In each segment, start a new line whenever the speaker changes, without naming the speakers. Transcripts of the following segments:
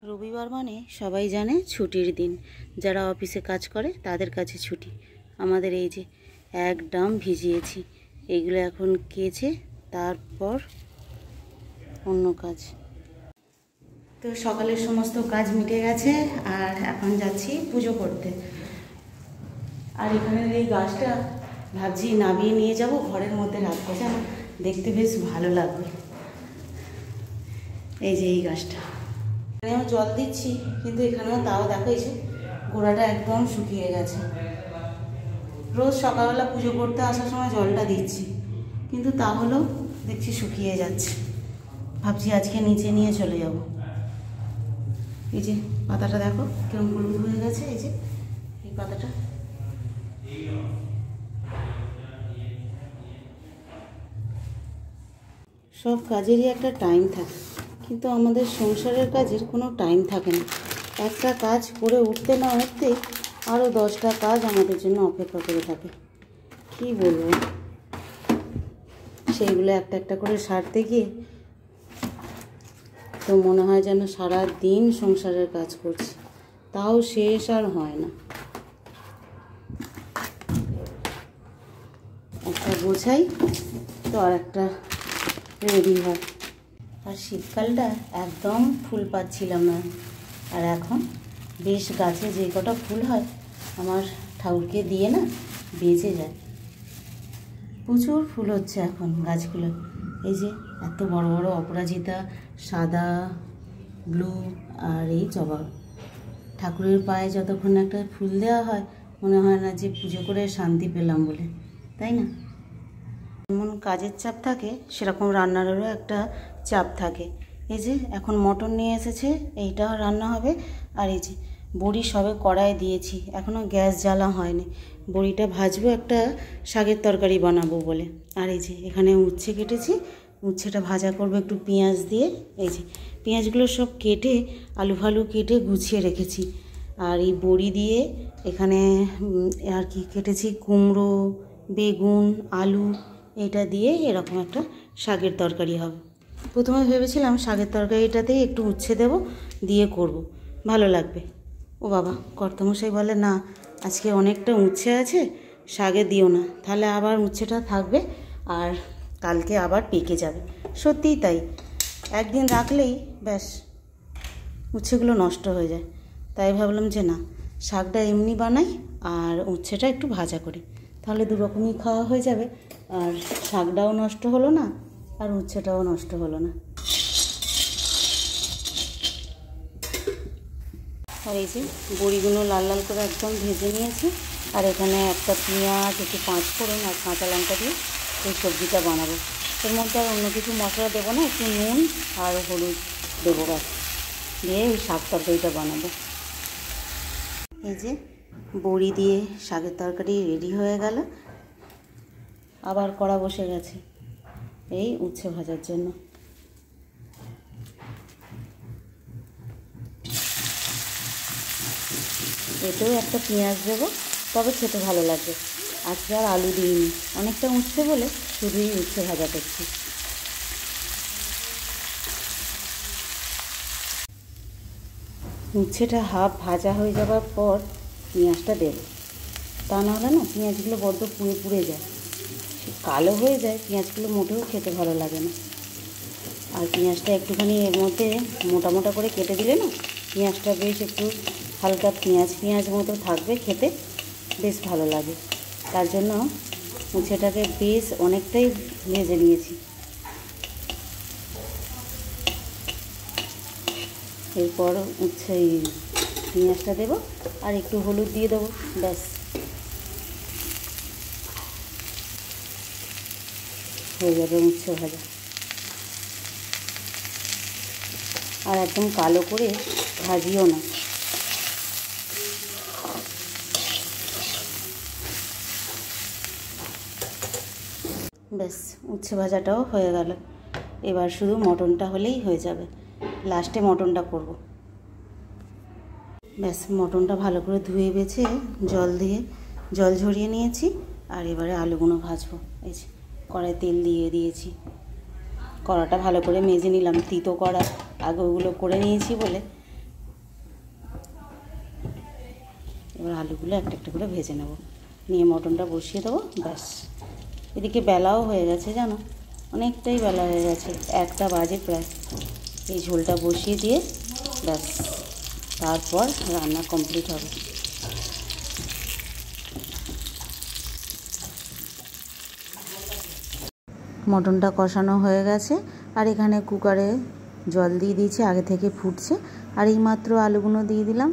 রবিবার মানে সবাই জানে ছুটির দিন। যারা অফিসে কাজ করে তাদের কাছে ছুটি। আমাদের এই যে এক ড্রাম ভিজিয়েছি, এইগুলো এখন কেচে তারপর অন্য কাজ। তো সকালের সমস্ত কাজ মিটে গেছে, আর এখন যাচ্ছি পুজো করতে। আর এখানের এই গাছটা ভাবছি নামিয়ে নিয়ে যাব, ঘরের মধ্যে রাখবো, যেন দেখতে বেশ ভালো লাগবে। এই যে এই গাছটা, এখানেও জল দিচ্ছি, কিন্তু এখানেও তাও দেখো এই যে গোড়াটা একদম শুকিয়ে গেছে। রোজ সকালবেলা পুজো করতে আসার সময় জলটা দিচ্ছি, কিন্তু তাহলেও দেখছি শুকিয়ে যাচ্ছে। ভাবছি আজকে নিচে নিয়ে চলে যাব। এই যে পাতাটা দেখো কেমন হলুদ হয়ে গেছে, এই যে এই পাতাটা। সব কাজেরই একটা টাইম থাকে, কিন্তু আমাদের সংসারের কাজের কোনো টাইম থাকে না। একটা কাজ করে উঠতে না উঠতেই আরও 10টা কাজ আমাদের জন্য অপেক্ষা করে থাকে। কি বলবো, সেইগুলো একটা একটা করে সারতে গিয়ে তো মনে হয় যেন সারা দিন সংসারের কাজ করছি, তাও শেষ আর হয় না। একটা গোছাই তো আর একটা রেডি হয়। আর শীতকালটা একদম ফুল পাচ্ছিলাম না, আর এখন বেশ গাছে যে কটা ফুল হয় আমার ঠাকুরকে দিয়ে না বেঁচে যায়। প্রচুর ফুল হচ্ছে এখন গাছগুলো। এই যে এত বড় বড় অপরাজিতা, সাদা, ব্লু, আর এই জবা। ঠাকুরের পায়ে যতক্ষণ একটা ফুল দেওয়া হয় মনে হয় না যে পুজো করে শান্তি পেলাম বলে, তাই না? যেমন কাজের চাপ থাকে সেরকম রান্নারও একটা চাপ থাকে। এই যে এখন মটন নিয়ে এসেছে, এইটা রান্না হবে। আর এই যে বড়ি সবে কড়াই দিয়েছি, এখনও গ্যাস জ্বালা হয়নি। বড়িটা ভাজবো, একটা শাকের তরকারি বানাবো বলে। আর এই যে এখানে উচ্ছে কেটেছি, উচ্ছেটা ভাজা করবো একটু পেঁয়াজ দিয়ে। এই যে পেঁয়াজগুলো সব কেটে আলু ফালু কেটে গুছিয়ে রেখেছি। আর এই বড়ি দিয়ে এখানে আর কি কেটেছি, কুমড়ো, বেগুন, আলু, এটা দিয়ে এরকম একটা শাকের তরকারি হবে। প্রথমে ভেবেছিলাম শাকের তরকারিটাতেই একটু উচ্ছে দেবো, দিয়ে করব, ভালো লাগবে। ও বাবা, কর্তামশাই বলে না, আজকে অনেকটা উচ্ছে আছে, শাকে দিও না, তাহলে আবার উচ্ছেটা থাকবে আর কালকে আবার পেকে যাবে। সত্যিই তাই, একদিন রাখলেই ব্যাস উচ্ছেগুলো নষ্ট হয়ে যায়। তাই ভাবলাম যে না, শাকটা এমনি বানাই আর উচ্ছেটা একটু ভাজা করি, তাহলে দুরকমই খাওয়া হয়ে যাবে। আর শাকটাও নষ্ট হলো না, আর উচ্ছেটাও নষ্ট হলো না। আর এই যে বড়িগুলো লাল লাল করে একদম ভেজে নিয়েছি। আর এখানে একটা পেঁয়াজ, একটু পাঁচফোড়ন আর কাঁচা লঙ্কা দিয়ে এই সবজিটা বানাবো। এর মধ্যে আর অন্য কিছু মশলা দেবো না, একটু নুন আর হলুদ দেবো, ব্যাস, দিয়ে এই শাক তরকারিটা বানাবো। এই যে বড়ি দিয়ে শাকের তরকারি রেডি হয়ে গেল। আবার কড়া বসে গেছে এই উচ্ছে ভাজার জন্য। এতেও একটা পেঁয়াজ দেবো, তবে খেতে ভালো লাগবে। আজকে আর আলু দিইনি, অনেকটা উচ্ছে বলে শুধুই উচ্ছে ভাজা করছি। উচ্ছেটা হাফ ভাজা হয়ে যাওয়ার পর পেঁয়াজটা দেবো, তা নাহলে না পেঁয়াজগুলো বড্ড পুড়ে পুড়ে যায়, কালো হয়ে যায় পেঁয়াজগুলো, মোটেও খেতে ভালো লাগে না। আর পেঁয়াজটা একটুখানি এর মধ্যে মোটা মোটা করে কেটে দিলে না পেঁয়াজটা বেশ একটু হালকা পেঁয়াজ পেঁয়াজ মতো থাকবে, খেতে বেশ ভালো লাগে। তার জন্য উচ্ছেটাকে বেশ অনেকটাই ভেজে নিয়েছি। এরপর উচ্ছে পেঁয়াজটা দেবো আর একটু হলুদ দিয়ে দেবো, ব্যাস হয়ে যাবে উচ্ছে ভাজা। আর একদম কালো করে ভাজিও না। ব্যাস উচ্ছে ভাজাটাও হয়ে গেল। এবার শুধু মটনটা হলেই হয়ে যাবে, লাস্টে মটনটা করব। ব্যাস মটনটা ভালো করে ধুয়ে বেছে জল দিয়ে জল ঝরিয়ে নিয়েছি। আর এবারে আলুগুলো ভাজবো। এই যে কড়াই তেল দিয়ে দিয়েছি, কড়াটা ভালো করে মেজে নিলাম, তিতো কড়া আগে ওগুলো করে নিয়েছি বলে এবার আলুগুলো একটা একটা করে ভেজে নেব, নিয়ে মটনটা বসিয়ে দেবো। ব্যাস, এদিকে বেলাও হয়ে গেছে জানো, অনেকটাই বেলা হয়ে গেছে, 1টা বাজে প্রায়। এই ঝোলটা বসিয়ে দিয়ে ব্যাস তারপর রান্না কমপ্লিট হবে। মটনটা কষানো হয়ে গেছে, আর এখানে কুকারে জল দিয়ে দিয়েছি, আগে থেকে ফুটছে। আর এই মাত্র আলুগুলো দিয়ে দিলাম,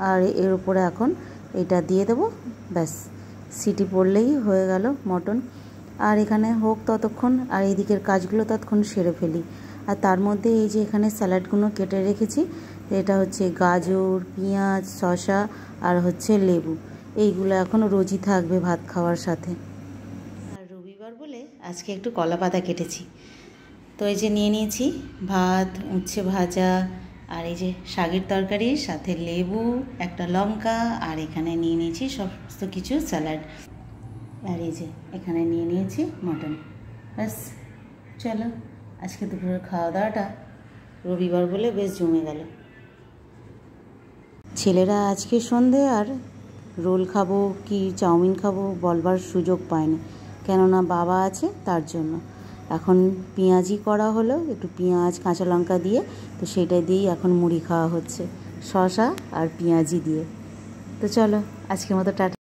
আর এর উপরে এখন এটা দিয়ে দেবো। ব্যাস, সিটি পড়লেই হয়ে গেল মটন। আর এখানে হোক ততক্ষণ, আর এইদিকের কাজগুলো ততক্ষণ সেরে ফেলি। আর তার মধ্যে এই যে এখানে স্যালাডগুলো কেটে রেখেছি, এটা হচ্ছে গাজর, পেঁয়াজ, শসা আর হচ্ছে লেবু। এইগুলো এখন রোজই থাকবে ভাত খাওয়ার সাথে। আর রবিবার বলে আজকে একটু কলা পাতা কেটেছি। তো এই যে নিয়ে নিয়েছি ভাত, উচ্ছে ভাজা, আর এই যে শাকের তরকারি, সাথে লেবু, একটা লঙ্কা, আর এখানে নিয়ে নিয়েছি সমস্ত কিছু স্যালাড, আর এই যে এখানে নিয়ে নিয়েছি মটন। ব্যাস, চলো আজকে দুপুরের খাওয়া দাওয়াটা রবিবার বলে বেশ জমে গেল। ছেলেরা আজকে সন্ধে আর রোল খাবো কি চাউমিন খাবো বলবার সুযোগ পায়নি, কেননা বাবা আছে তার জন্য। এখন পেঁয়াজি করা হলো, একটু পেঁয়াজ কাঁচা লঙ্কা দিয়ে, তো সেটা দিয়েই এখন মুড়ি খাওয়া হচ্ছে, শসা আর পেঁয়াজি দিয়ে। তো চলো আজকের মতো টাটা।